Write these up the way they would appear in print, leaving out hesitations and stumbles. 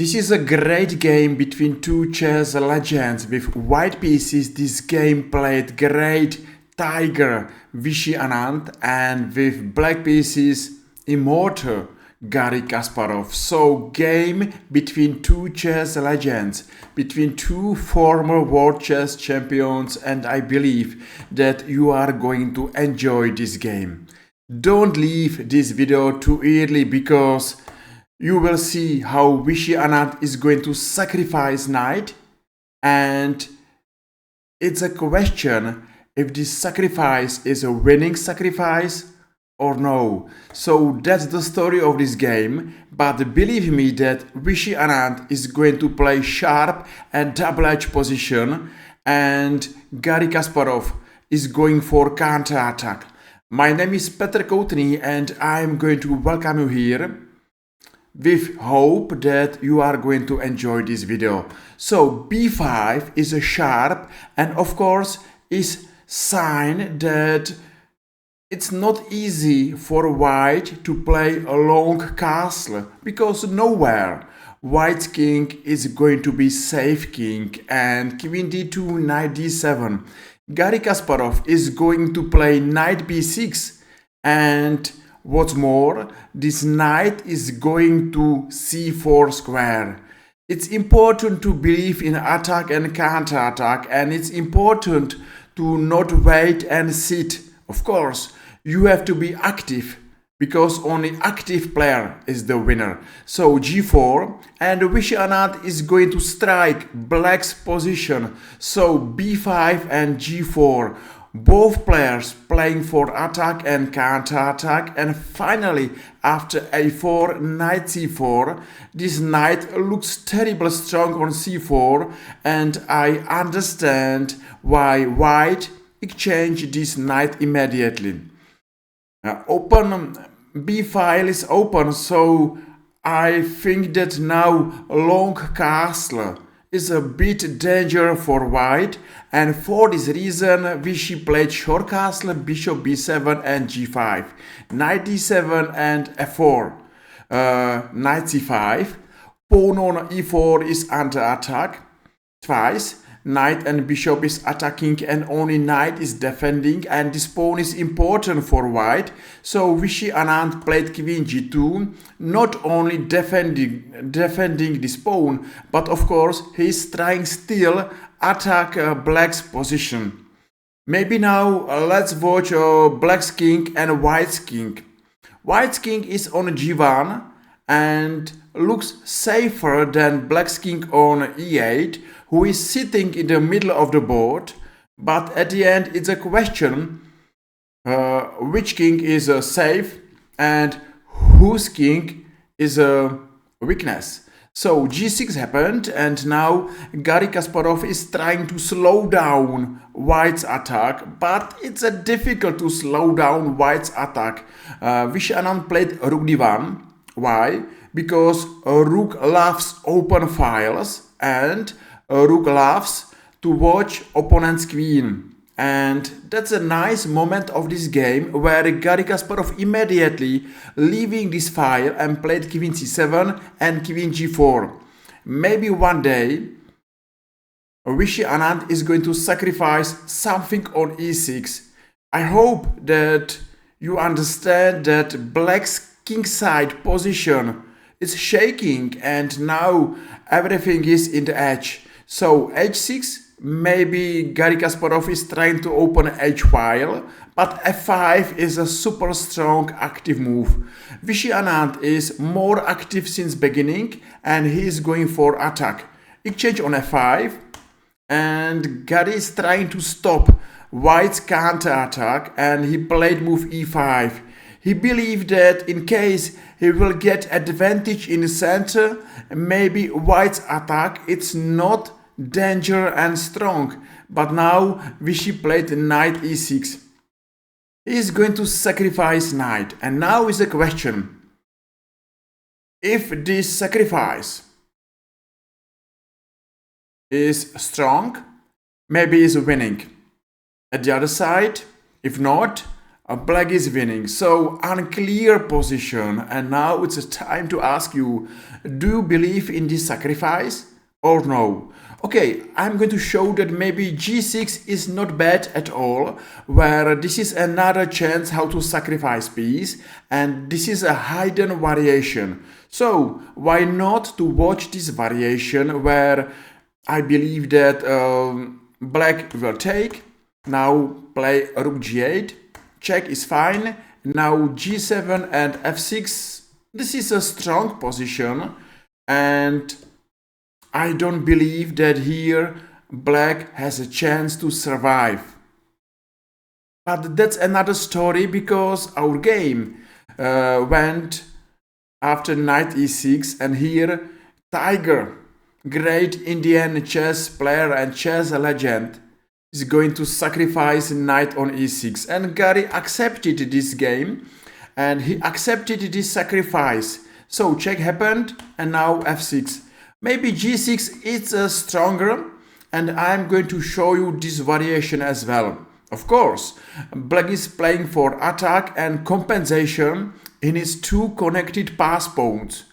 This is a great game between two chess legends. With white pieces, this game played great tiger Vishy Anand, and with black pieces, immortal Garry Kasparov. So game between two chess legends, between two former world chess champions, and I believe that you are going to enjoy this game. Don't leave this video too early because you will see how Vishy Anand is going to sacrifice knight, and it's a question if this sacrifice is a winning sacrifice or no. So that's the story of this game, but believe me that Vishy Anand is going to play sharp and double-edged position, and Garry Kasparov is going for counter-attack. My name is Petr Koutný and I'm going to welcome you here with hope that you are going to enjoy this video. So b5 is a sharp, and of course is sign that it's not easy for white to play a long castle, because nowhere white's king is going to be safe king, and queen d2, knight d7. Garry Kasparov is going to play knight b6, and what's more, this knight is going to c4 square. It's important to believe in attack and counter-attack, and it's important to not wait and sit. Of course, you have to be active, because only active player is the winner. So g4, and Vishy Anand is going to strike black's position. So b5 and g4. Both players playing for attack and counter-attack, and finally after a4, knight c4, this knight looks terribly strong on c4, and I understand why white exchanged this knight immediately. Open b file is open, so I think that now long castle is a bit danger for white, and for this reason Vishy played short castle, bishop b7 and g5, knight d7 and f4, knight c5, pawn on e4 is under attack twice, knight and bishop is attacking and only knight is defending, and this pawn is important for white. So Vishy Anand played queen g2, not only defending this pawn, but of course he is trying still attack black's position. Maybe now let's watch black's king and white's king. White's king is on g1 and looks safer than black's king on e8, who is sitting in the middle of the board, but at the end it's a question which king is safe and whose king is a weakness. So g6 happened, and now Garry Kasparov is trying to slow down white's attack, but it's difficult to slow down white's attack. Vishy Anand played rook d1. Why? Because rook loves open files, and rook loves to watch opponent's queen. And that's a nice moment of this game where Garry Kasparov immediately leaving this file and played queen c7 and queen g4. Maybe one day Vishy Anand is going to sacrifice something on e6. I hope that you understand that black's kingside position is shaking and now everything is in the edge. So h6, maybe Garry Kasparov is trying to open h file, but f5 is a super strong active move. Vishy Anand is more active since beginning and he is going for attack. Exchange on f5, and Garry is trying to stop white's counter attack, and he played move e5. He believed that in case he will get advantage in the center, maybe white's attack it's not danger and strong, but now Vishy played knight e6. He is going to sacrifice knight, and now is the question if this sacrifice is strong, maybe is winning. At the other side, if not, Black is winning. So unclear position. And now it's a time to ask you, do you believe in this sacrifice or no? Okay, I'm going to show that maybe g6 is not bad at all, where this is another chance how to sacrifice piece, and this is a hidden variation. So why not to watch this variation where I believe that black will take, now play rook g8, check is fine, now g7 and f6, this is a strong position, and I don't believe that here black has a chance to survive. But that's another story, because our game went after knight e6, and here Tiger, great Indian chess player and chess legend, is going to sacrifice knight on e6. And Gary accepted this game, and he accepted this sacrifice. So check happened, and now f6. Maybe g6 is stronger, and I'm going to show you this variation as well. Of course, black is playing for attack and compensation in his two connected pass pawns.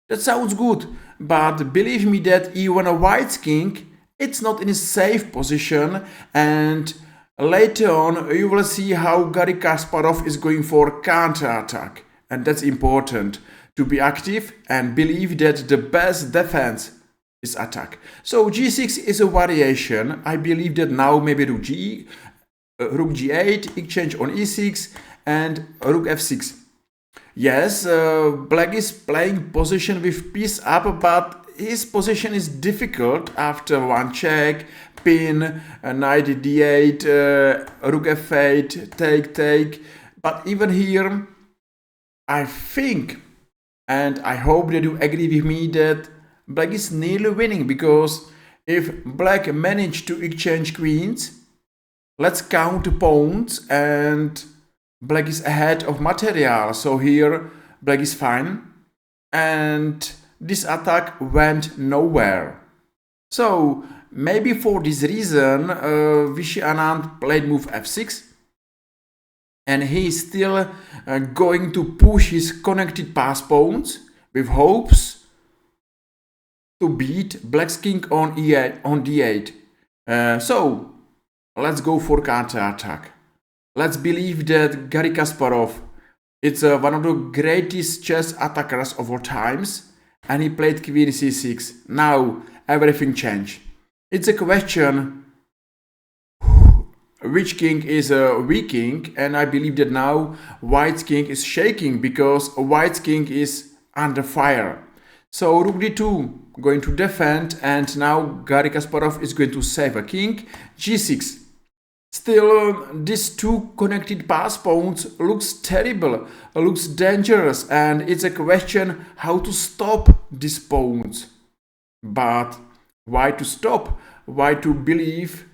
That sounds good, but believe me that even a white's king, it's not in a safe position, and later on you will see how Garry Kasparov is going for counter-attack, and that's important. To be active and believe that the best defense is attack. So g6 is a variation. I believe that now maybe rook g8, exchange on e6, and rook f6. Yes, black is playing position with piece up, but his position is difficult after one check, pin, knight d8, rook f8, take. But even here, I think, and I hope that you agree with me, that black is nearly winning, because if black managed to exchange queens, let's count the pawns, and black is ahead of material. So here black is fine, and this attack went nowhere. So maybe for this reason Vishy Anand played move f6, and he is still going to push his connected pass pawns with hopes to beat black's king on e8, on d8. So let's go for counter-attack. Let's believe that Garry Kasparov is one of the greatest chess attackers of all times, and he played queen c6. Now everything changed. It's a question which king is a weak king, and I believe that now white's king is shaking, because white's king is under fire. So rook d2 going to defend, and now Garry Kasparov is going to save a king. g6. Still, these two connected pass pawns looks terrible, looks dangerous, and it's a question how to stop these pawns. But why to stop? Why to believe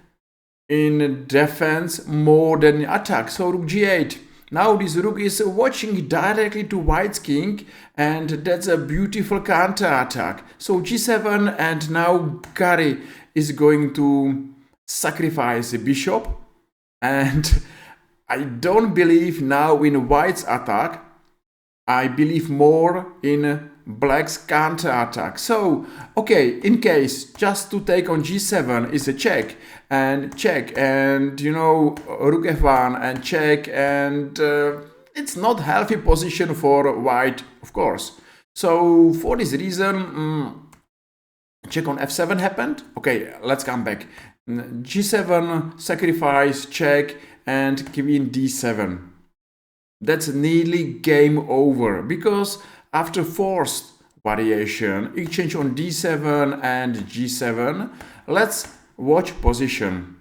in defense more than attack? So rook g8. Now this rook is watching directly to white's king, and that's a beautiful counter attack. So g7, and now Garry is going to sacrifice the bishop, and I don't believe now in white's attack. I believe more in black's counter attack. So okay, in case just to take on g7 is a check, and you know, rook f1 and check, and it's not healthy position for white, of course. So for this reason, check on f7 happened. Okay, let's come back. g7 sacrifice, check, and queen d7. That's nearly game over, because after forced variation, exchange on d7 and g7, let's watch position.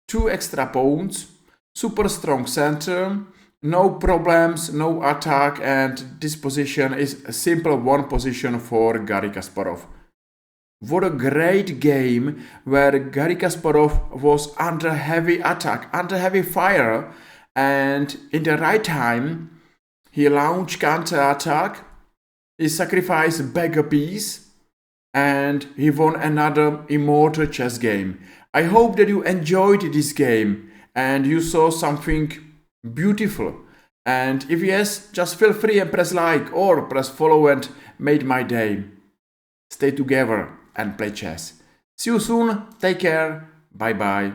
Two extra pawns, super strong center, no problems, no attack, and this position is a simple one position for Garry Kasparov. What a great game where Garry Kasparov was under heavy attack, under heavy fire, and in the right time he launched counter attack, he sacrificed back a piece, and he won another immortal chess game. I hope that you enjoyed this game and you saw something Beautiful. And if yes, just feel free and press like or press follow and made my day. Stay together and play chess. See you soon. Take care. Bye bye.